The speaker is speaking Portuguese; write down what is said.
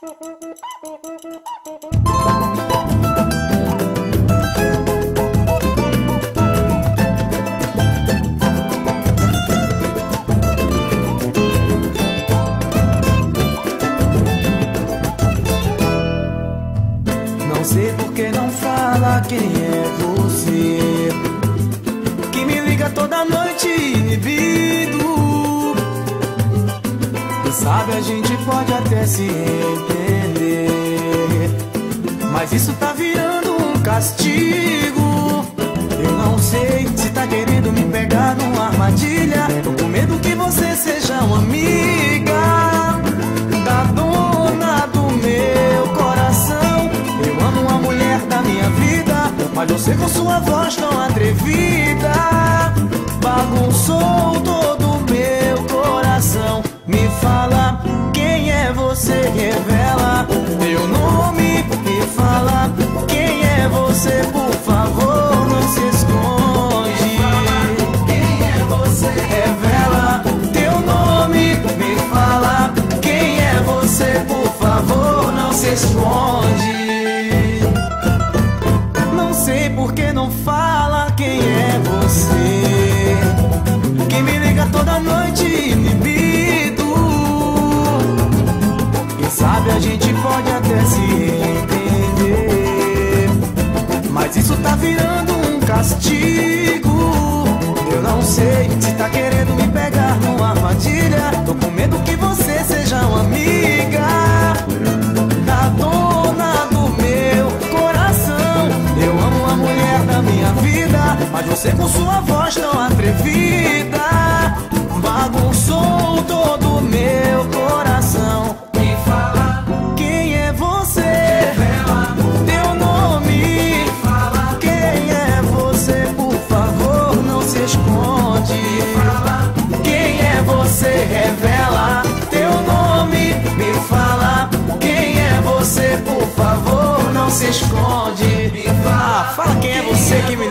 Não sei por que não fala quem é você, que me liga toda noite inibido. Quem sabe a gente pode até se entender, mas isso tá virando um castigo. Eu não sei se tá querendo me pegar numa armadilha. Tô com medo que você seja uma amiga da dona do meu coração. Eu amo a mulher da minha vida, mas você com sua voz tão atrevida bagunçou todo o meu coração. Me fala quem é você, revela teu nome. Me fala quem é você, por favor, não se esconde. Me fala quem é você, revela teu nome. Me fala quem é você, por favor, não se esconde. Não sei por que não fala quem é você, que me liga toda noite inibido. Quem sabe a gente pode até se entender, mas isso tá virando um castigo. Eu não sei se tá querendo me pegar numa armadilha. Tô com medo que você seja uma amiga da dona do meu coração. Eu amo a mulher da minha vida, mas você com sua voz tão atrevida bagunçou todo o meu coração. Me fala quem é você, revela teu nome. Me fala quem é você, por favor, não se esconde. Me fala quem é você, revela teu nome. Me fala quem é você, por favor, não se esconde. Me fala quem é você que me